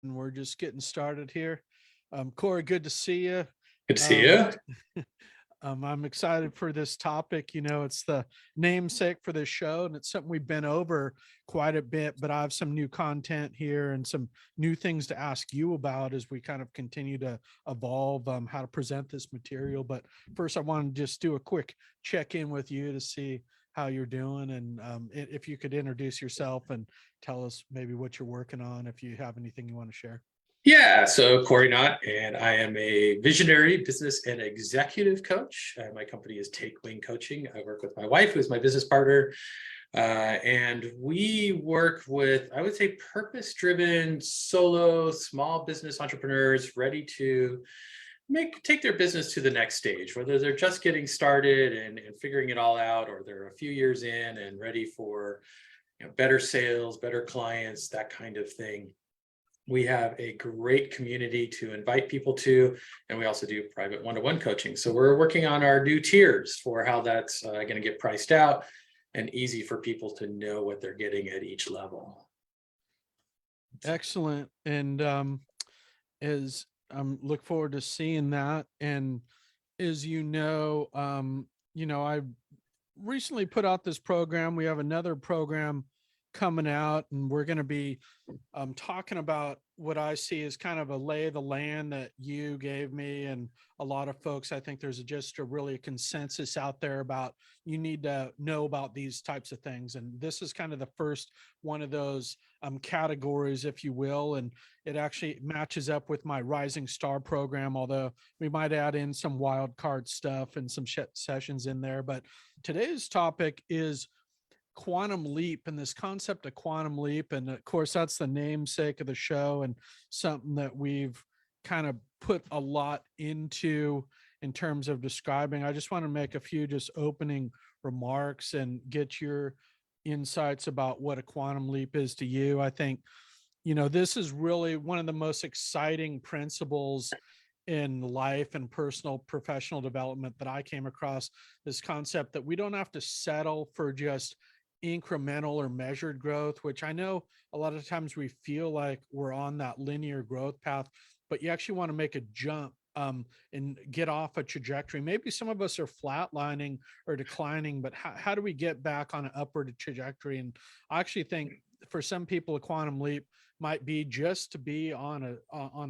and we're just getting started here. Cory, good to see you. Good to see Um, you. I'm excited for this topic. You know, it's the namesake for this show, and it's something we've been over quite a bit. But I have some new content here and some new things to ask you about as we kind of continue to evolve how to present this material. But first, I want to just do a quick check in with you to see how you're doing, and if you could introduce yourself and tell us maybe what you're working on, if you have anything you want to share. Yeah, so Cory and I am a visionary business and executive coach. My company is Take Wing Coaching. I work with my wife, who's my business partner, and we work with, I would say, purpose-driven, solo, small business entrepreneurs ready to take their business to the next stage, whether they're just getting started and figuring it all out, or they're a few years in and ready for better sales, better clients, that kind of thing. We have a great community to invite people to, and we also do private one-to-one coaching. So we're working on our new tiers for how that's going to get priced out and easy for people to know what they're getting at each level. Excellent. And as look forward to seeing that. And as I recently put out this program. We have another program coming out, and we're going to be talking about what I see as kind of a lay of the land that you gave me, and a lot of folks. I think there's just a really consensus out there about you need to know about these types of things, and this is kind of the first one of those categories, if you will, and it actually matches up with my Rising Star program. Although we might add in some wild card stuff and some sessions in there, but today's topic is quantum leap, and this concept of quantum leap. And of course, that's the namesake of the show and something that we've kind of put a lot into in terms of describing. I just want to make a few just opening remarks and get your insights about what a quantum leap is to you. I think, this is really one of the most exciting principles in life and personal professional development that I came across, this concept that we don't have to settle for just incremental or measured growth, which I know a lot of times we feel like we're on that linear growth path, but you actually want to make a jump and get off a trajectory. Maybe some of us are flatlining or declining, but how do we get back on an upward trajectory? And I actually think for some people, a quantum leap might be just to be on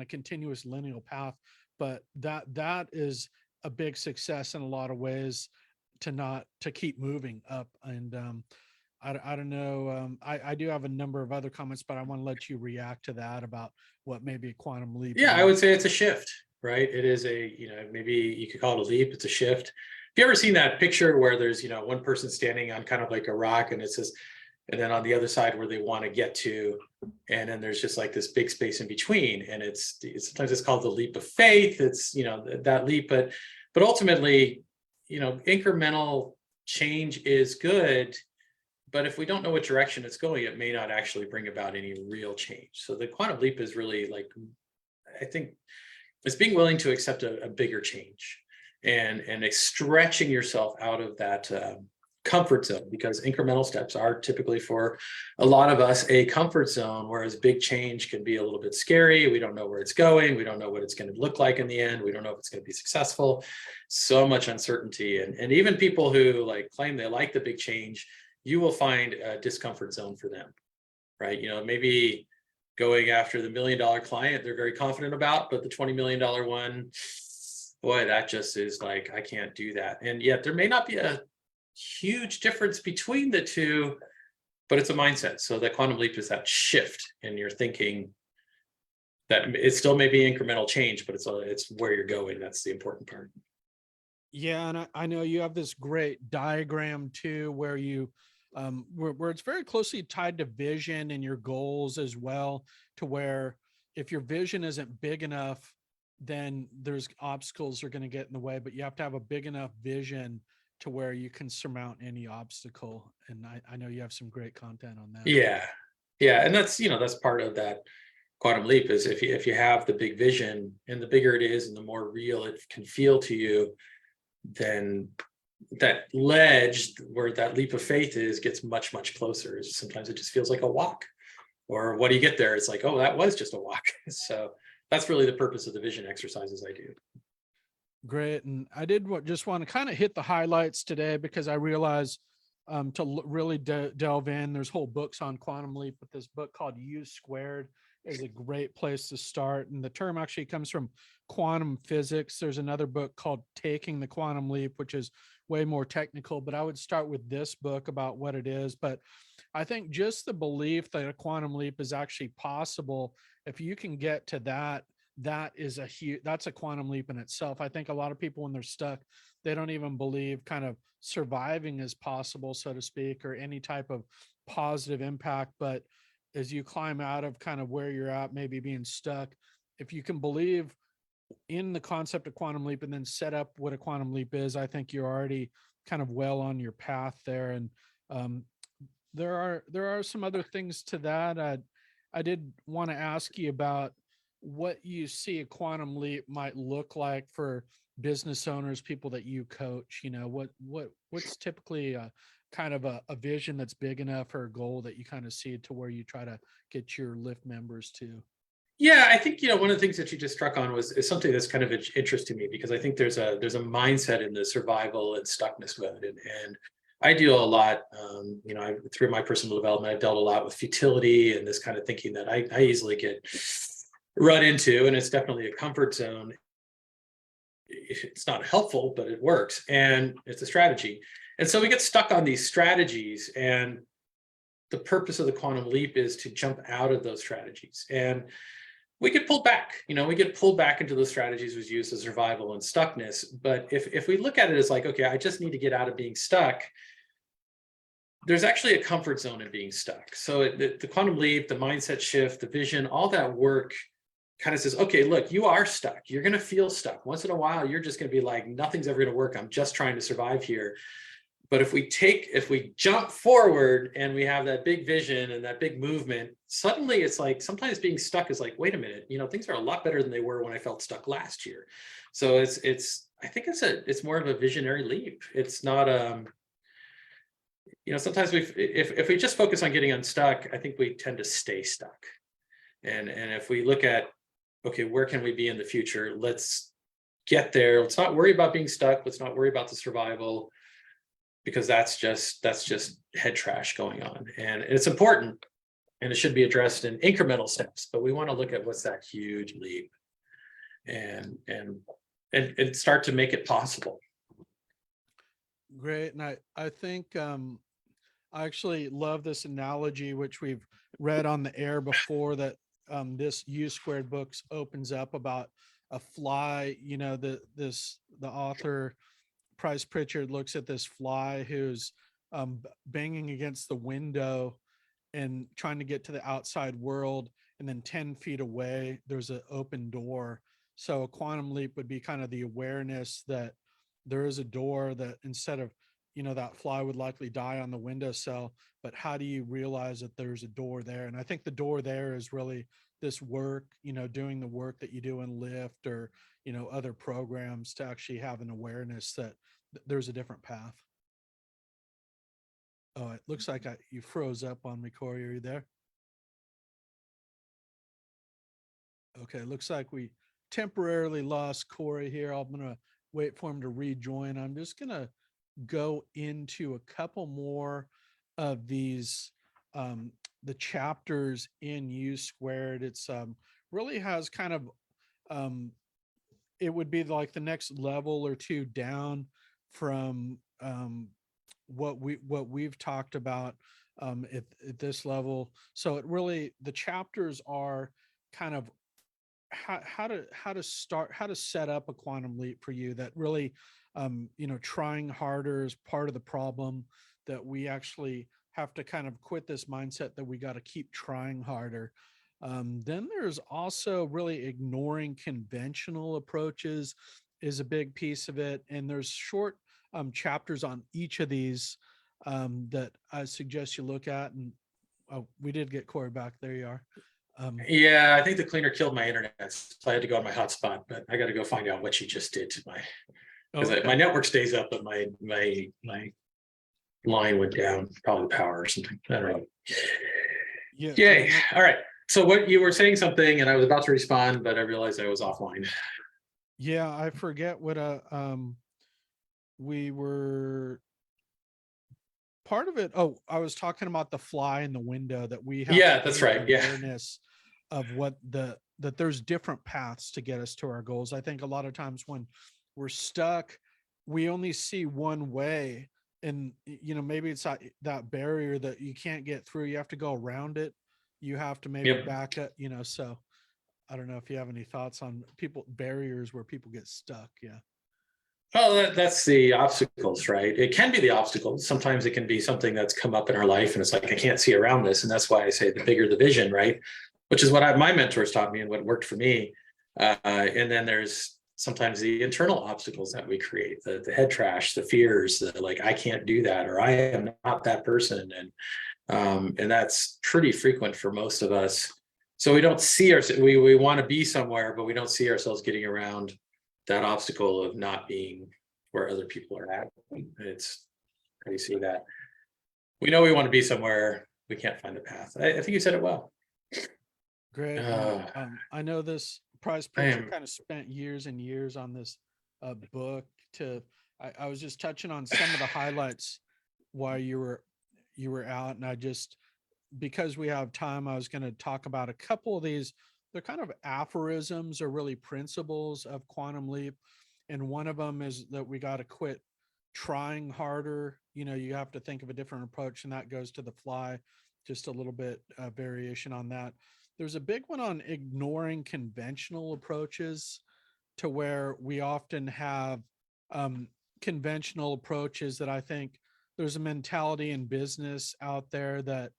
a continuous linear path, but that is a big success in a lot of ways, to keep moving up. And I don't know. I do have a number of other comments, but I want to let you react to that about what maybe a quantum leap Yeah, I would is. say it's a shift, right? It is maybe you could call it a leap. It's a shift. Have you ever seen that picture where there's, one person standing on kind of like a rock, and it says, and then on the other side where they want to get to, and then there's just like this big space in between, and it's sometimes it's called the leap of faith. It's that leap, but ultimately, incremental change is good, but if we don't know what direction it's going, it may not actually bring about any real change. So the quantum leap is really, like, I think it's being willing to accept a bigger change and stretching yourself out of that comfort zone, because incremental steps are typically, for a lot of us, a comfort zone, whereas big change can be a little bit scary. We don't know where it's going. We don't know what it's going to look like in the end. We don't know if it's going to be successful. So much uncertainty. And even people who claim they like the big change, you will find a discomfort zone for them, right? Maybe going after the $1 million client they're very confident about, but the $20 million one, boy, that just is like, I can't do that. And yet there may not be a huge difference between the two, but it's a mindset. So that quantum leap is that shift in your thinking, that it still may be incremental change, but it's where you're going. That's the important part. Yeah, and I know you have this great diagram too, where where it's very closely tied to vision and your goals as well, to where if your vision isn't big enough, then there's obstacles are going to get in the way, but you have to have a big enough vision to where you can surmount any obstacle. And I know you have some great content on that. Yeah. Yeah. And that's part of that quantum leap, is if you have the big vision, and the bigger it is and the more real it can feel to you, then that ledge where that leap of faith is gets much, much closer. Sometimes it just feels like a walk. Or what do you get there? It's like, oh, that was just a walk. So that's really the purpose of the vision exercises I do. Great. And I did just want to kind of hit the highlights today, because I realize to really delve in, there's whole books on quantum leap, but this book called U Squared is a great place to start. And the term actually comes from quantum physics. There's another book called Taking the Quantum Leap, which is way more technical, but I would start with this book about what it is. But I think just the belief that a quantum leap is actually possible, if you can get to that, that is a huge, that's a quantum leap in itself. I think a lot of people, when they're stuck, they don't even believe kind of surviving is possible, so to speak, or any type of positive impact. But as you climb out of kind of where you're at, maybe being stuck, if you can believe in the concept of quantum leap and then set up what a quantum leap is, I think you're already kind of well on your path there. And um, there are some other things to that. I did want to ask you about what you see a quantum leap might look like for business owners, people that you coach. You know, what's typically kind of a vision that's big enough, or a goal that you kind of see to where you try to get your lift members to? Yeah, I think, one of the things that you just struck on is something that's kind of interest to me, because I think there's a mindset in the survival and stuckness mode, and I deal a lot, through my personal development, I've dealt a lot with futility and this kind of thinking that I easily get run into, and it's definitely a comfort zone. It's not helpful, but it works, and it's a strategy. And so we get stuck on these strategies, and the purpose of the quantum leap is to jump out of those strategies. And we get pulled back, we get pulled back into those strategies was used as survival and stuckness. But if we look at it as like, okay, I just need to get out of being stuck, there's actually a comfort zone in being stuck. So the quantum leap, the mindset shift, the vision, all that work kind of says, okay, look, you are stuck. You're going to feel stuck. Once in a while, you're just going to be like, nothing's ever going to work. I'm just trying to survive here. But if we jump forward and we have that big vision and that big movement, suddenly it's like, sometimes being stuck is like, wait a minute, things are a lot better than they were when I felt stuck last year. So I think it's more of a visionary leap. It's not, sometimes if we just focus on getting unstuck, I think we tend to stay stuck. And if we look at, okay, where can we be in the future? Let's get there. Let's not worry about being stuck. Let's not worry about the survival, because that's just head trash going on. And it's important, and it should be addressed in incremental steps, but we want to look at what's that huge leap and start to make it possible. Great. And I think I actually love this analogy, which we've read on the air before, that this U Squared books opens up about a fly. The author Price Pritchard looks at this fly who's banging against the window and trying to get to the outside world, and then 10 feet away there's an open door. So a quantum leap would be kind of the awareness that there is a door, that instead of, that fly would likely die on the windowsill, but how do you realize that there's a door there? And I think the door there is really this work, doing the work that you do in Lyft or other programs, to actually have an awareness that there's a different path. Oh, it looks like you froze up on me, Cory. Are you there? Okay, looks like we temporarily lost Cory here. I'm gonna wait for him to rejoin. I'm just gonna go into a couple more of these, the chapters in U Squared. It's really has kind of, it would be like the next level or two down from what we've talked about at this level. So it really, the chapters are kind of how to start, how to set up a quantum leap for you, that really trying harder is part of the problem, that we actually have to kind of quit this mindset that we got to keep trying harder. Then there's also really ignoring conventional approaches is a big piece of it. And there's short chapters on each of these that I suggest you look at. And oh, we did get Cory back. There you are. Yeah, I think the cleaner killed my internet, so I had to go on my hotspot, but I got to go find out what she just did to because my network stays up, but my line went down, probably power or something. I don't know. Yeah, Yay. All right. So what you were saying something and I was about to respond, but I realized I was offline. yeah, I forget what we were part of it. Oh, I was talking about the fly in the window, that we have to Yeah, that's gain right. Yeah. awareness of what that there's different paths to get us to our goals. I think a lot of times when we're stuck, we only see one way, and maybe it's that barrier that you can't get through. You have to go around it. You have to maybe Yep. back up, so I don't know if you have any thoughts on people barriers where people get stuck. Yeah. Well, that's the obstacles, right? It can be the obstacles. Sometimes it can be something that's come up in our life and it's like, I can't see around this. And that's why I say the bigger the vision, right? Which is what my mentors taught me and what worked for me. And then there's sometimes the internal obstacles that we create, the head trash, the fears, the like, I can't do that, or I am not that person. And that's pretty frequent for most of us. So we don't see ourselves, we want to be somewhere, but we don't see ourselves getting around that obstacle of not being where other people are at. It's how do you see that? We know we want to be somewhere, we can't find the path. I think you said it well. Great. And Uh, I know this prize I picture am. kind of spent years and years on this book. I was just touching on some of the highlights while you were out, and I just, because we have time, I was going to talk about a couple of these. They're kind of aphorisms or really principles of Quantum Leap. And one of them is that we got to quit trying harder. You have to think of a different approach, and that goes to the fly. Just a little bit variation on that. There's a big one on ignoring conventional approaches, to where we often have um, conventional approaches that I think there's a mentality in business out there that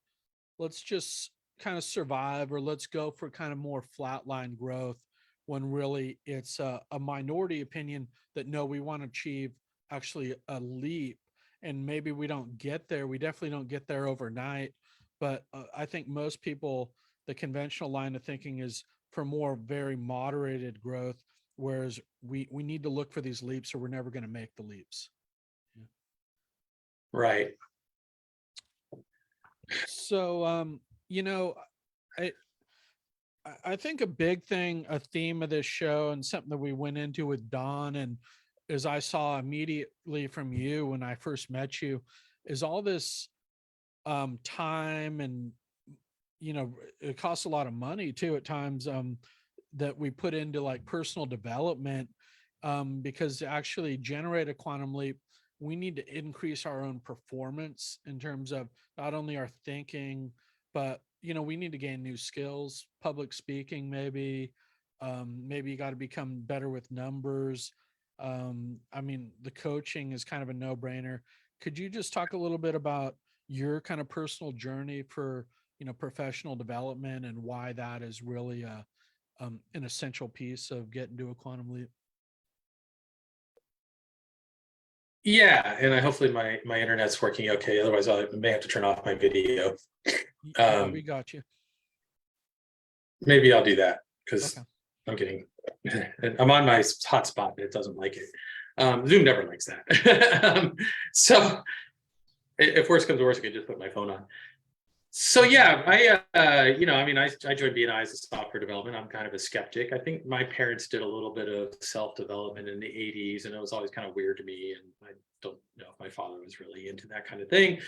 let's just kind of survive, or let's go for kind of more flatline growth, when really it's a minority opinion that no, we want to achieve actually a leap. And maybe we don't get there, we definitely don't get there overnight, but I think most people, the conventional line of thinking is for more very moderated growth, whereas we need to look for these leaps, or we're never going to make the leaps. Yeah. Right. So you know I I think a big thing, a theme of this show, and something that we went into with Don, and as I saw immediately from you when I first met you, is all this time, and it costs a lot of money too at times, that we put into like personal development, because to actually generate a quantum leap, we need to increase our own performance in terms of not only our thinking, but we need to gain new skills, public speaking, maybe. Maybe you got to become better with numbers. I mean, the coaching is kind of a no-brainer. Could you just talk a little bit about your kind of personal journey for professional development, and why that is really an essential piece of getting to a quantum leap? Yeah, and I hopefully my internet's working okay. Otherwise, I may have to turn off my video. Yeah, we Um, got you. Maybe I'll do that because Okay. I'm getting. I'm on my hotspot, but it doesn't like it. Zoom never likes that. So if worse comes to worse, I could just put my phone on. So yeah, I mean, I joined BNI as a software development. I'm kind of a skeptic. I think my parents did a little bit of self-development in the 80s, and it was always kind of weird to me. And I don't know if my father was really into that kind of thing.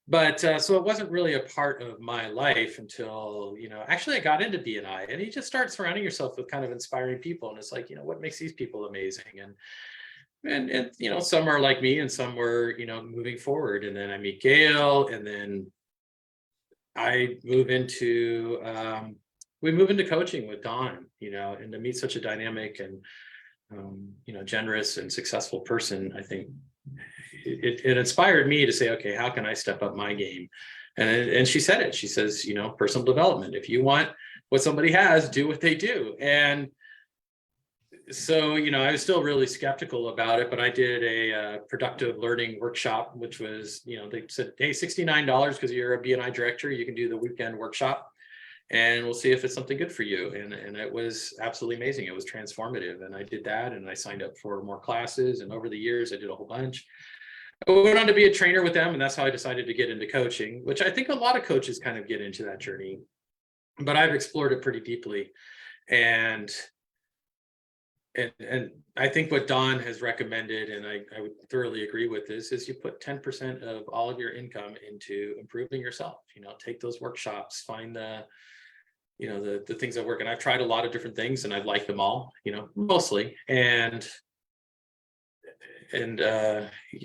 But so it wasn't really a part of my life until, actually I got into BNI, and you just start surrounding yourself with kind of inspiring people. And it's like, what makes these people amazing? And some are like me and some were, moving forward. And then I meet Gail, and then I move into we move into coaching with Don, and to meet such a dynamic and generous and successful person. I think it inspired me to say, okay, how can I step up my game? And she said it. She says, personal development. If you want what somebody has, do what they do. And so, I was still really skeptical about it, but I did a productive learning workshop, which was, they said, hey, $69 because you're a BNI director, you can do the weekend workshop, and we'll see if it's something good for you. And it was absolutely amazing. It was transformative. And I did that, and I signed up for more classes. And over the years, I did a whole bunch. I went on to be a trainer with them, and that's how I decided to get into coaching, which I think a lot of coaches kind of get into that journey. But I've explored it pretty deeply. And and I think what Don has recommended, and I would thoroughly agree with this, is you put 10% of all of your income into improving yourself. Take those workshops, find the things that work. And I've tried a lot of different things and I've liked them all, mostly. And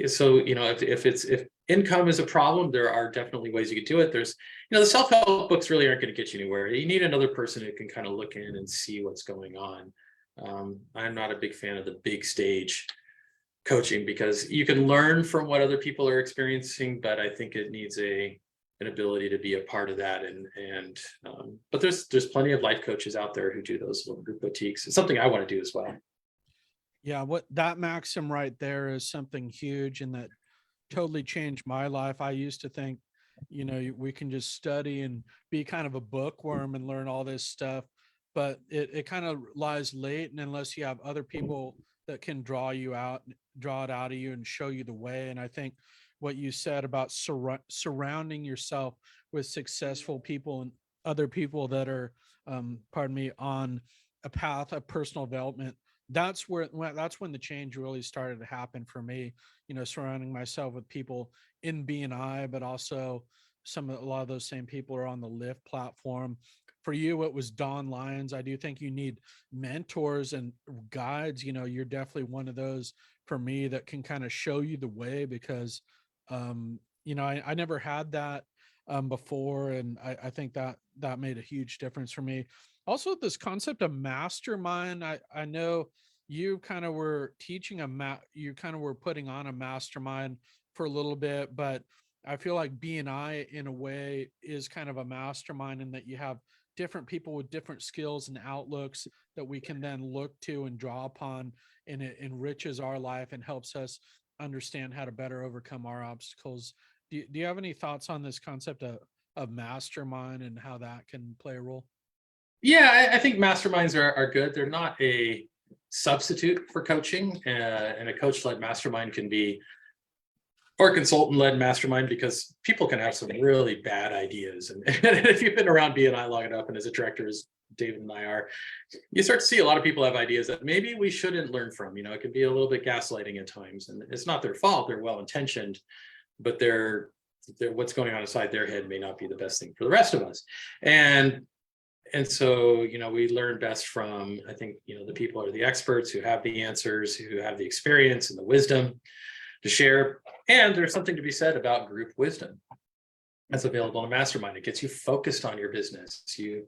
so if income is a problem, there are definitely ways you could do it. There's the self-help books really aren't going to get you anywhere. You need another person who can kind of look in and see what's going on. I'm not a big fan of the big stage coaching because you can learn from what other people are experiencing, but I think it needs an ability to be a part of that. But there's plenty of life coaches out there who do those little group boutiques. It's something I want to do as well. Yeah, what that maxim right there is something huge and that totally changed my life. I used to think, we can just study and be kind of a bookworm and learn all this stuff, but it kind of lies late. And unless you have other people that can draw it out of you and show you the way. And I think what you said about surrounding yourself with successful people and other people that are, pardon me, on a path of personal development, that's when the change really started to happen for me. Surrounding myself with people in BNI, but also a lot of those same people are on the Lyft platform. For you, it was Don Lyons. I do think you need mentors and guides. You're definitely one of those for me that can kind of show you the way because I never had that before, and I think that made a huge difference for me. Also, this concept of mastermind, I know you kind of were teaching you kind of were putting on a mastermind for a little bit, but I feel like BNI in a way is kind of a mastermind in that you have different people with different skills and outlooks that we can then look to and draw upon, and it enriches our life and helps us understand how to better overcome our obstacles. Do you have any thoughts on this concept of mastermind and how that can play a role? Yeah, I think masterminds are good. They're not a substitute for coaching, and a coach-led mastermind can be, or consultant-led mastermind, because people can have some really bad ideas. And if you've been around BNI long enough, and as a director, as David and I are, you start to see a lot of people have ideas that maybe we shouldn't learn from. It can be a little bit gaslighting at times, and it's not their fault. They're well-intentioned, but they're what's going on inside their head may not be the best thing for the rest of us. And so, we learn best from, I think, the people are the experts who have the answers, who have the experience and the wisdom to share. And there's something to be said about group wisdom that's available in a mastermind. It gets you focused on your business. You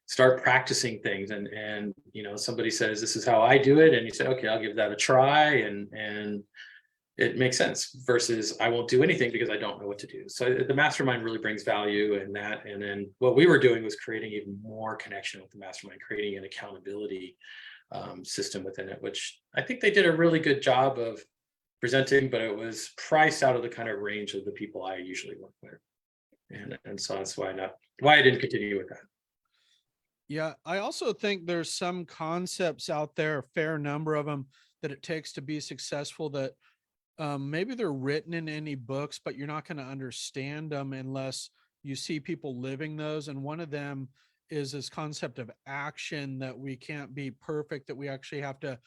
start practicing things, and somebody says, this is how I do it. And you say, okay, I'll give that a try. And it makes sense, versus I won't do anything because I don't know what to do. So the mastermind really brings value in that. And then what we were doing was creating even more connection with the mastermind, creating an accountability system within it, which I think they did a really good job of presenting, but it was priced out of the kind of range of the people I usually work with. And so that's why I didn't continue with that. Yeah, I also think there's some concepts out there, a fair number of them, that it takes to be successful that maybe they're written in any books, but you're not going to understand them unless you see people living those. And one of them is this concept of action, that we can't be perfect, that we actually have to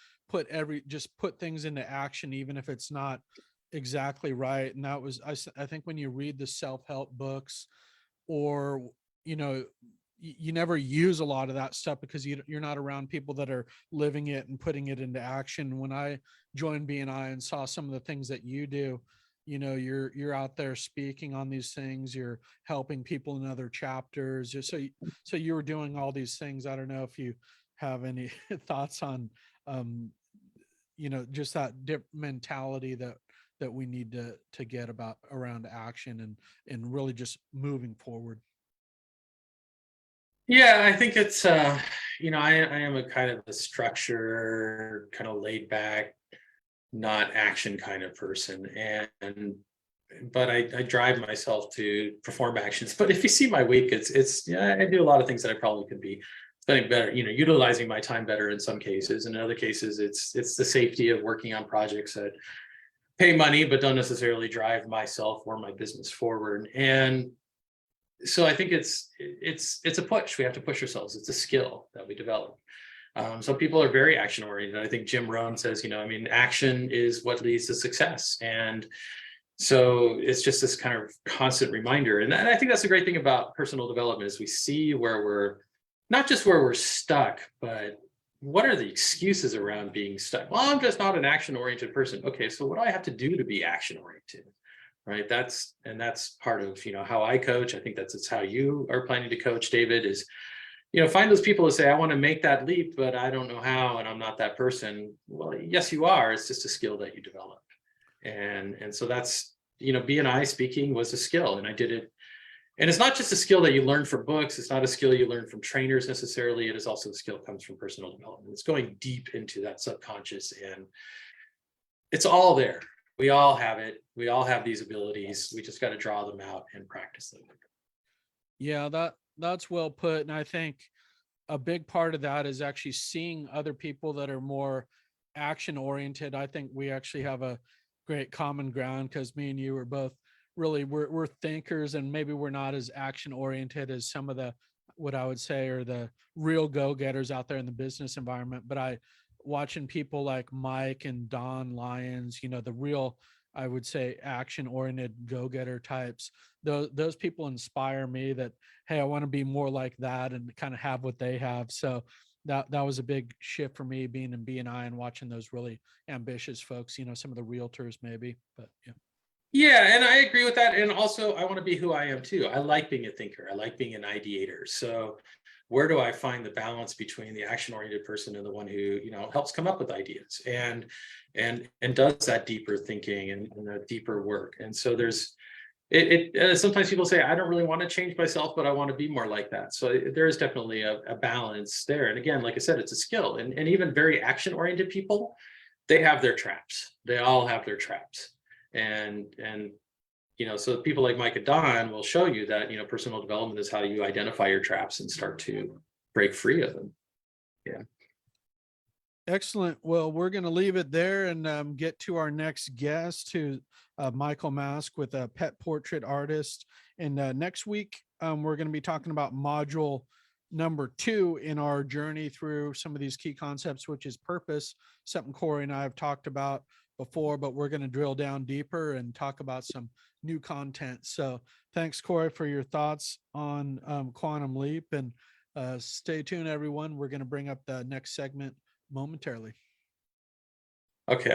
just put things into action, even if it's not exactly right. And that was, I think when you read the self-help books, or, you never use a lot of that stuff because you're not around people that are living it and putting it into action. When I joined BNI and saw some of the things that you do, you're out there speaking on these things, you're helping people in other chapters. So you were doing all these things. I don't know if you have any thoughts on, just that mentality that we need to get about around action and really just moving forward. Yeah, I think it's I am a kind of a structure, kind of laid back, not action kind of person. But I drive myself to perform actions. But if you see my week, it's I do a lot of things that I probably could be spending better, utilizing my time better in some cases. In other cases, it's the safety of working on projects that pay money, but don't necessarily drive myself or my business forward. And so I think it's a push. We have to push ourselves. It's a skill that we develop. Some people are very action oriented. I think Jim Rohn says, I mean, action is what leads to success. And so it's just this kind of constant reminder. And I think that's the great thing about personal development is we see where we're not just where we're stuck, but what are the excuses around being stuck? Well, I'm just not an action oriented person. Okay, so what do I have to do to be action oriented? Right. That's part of, how I coach. I think it's how you are planning to coach, David, is, find those people who say, I want to make that leap, but I don't know how, and I'm not that person. Well, yes, you are. It's just a skill that you develop. And so that's, B&I speaking was a skill, and I did it. And it's not just a skill that you learn from books. It's not a skill you learn from trainers necessarily. It is also a skill that comes from personal development. It's going deep into that subconscious, and it's all there. We all have it. We all have these abilities. We just got to draw them out and practice them. Yeah, that's well put. And I think a big part of that is actually seeing other people that are more action oriented. I think we actually have a great common ground because me and you are both really we're thinkers, and maybe we're not as action oriented as some of the what I would say are the real go-getters out there in the business environment. But I watching people like Mike and Don Lyons, the real, I would say, action oriented go-getter types. Those people inspire me that, hey, I want to be more like that and kind of have what they have. So that was a big shift for me being in BNI and watching those really ambitious folks, some of the realtors maybe, but yeah. Yeah, and I agree with that. And also, I want to be who I am too. I like being a thinker. I like being an ideator. So, where do I find the balance between the action-oriented person and the one who, helps come up with ideas and does that deeper thinking and a deeper work? And so sometimes people say, I don't really want to change myself, but I want to be more like that. So there is definitely a balance there. And again, like I said, it's a skill. And even very action-oriented people, they have their traps. They all have their traps. And so people like Mike and Don will show you that, personal development is how you identify your traps and start to break free of them. Yeah. Excellent. Well, we're going to leave it there and get to our next guest, who Michael Mask with a pet portrait artist. And next week, we're going to be talking about module number 2 in our journey through some of these key concepts, which is purpose, something Cory and I have talked about before, but we're going to drill down deeper and talk about some new content. So thanks, Cory, for your thoughts on Quantum Leap, and stay tuned, everyone. We're going to bring up the next segment momentarily. Okay.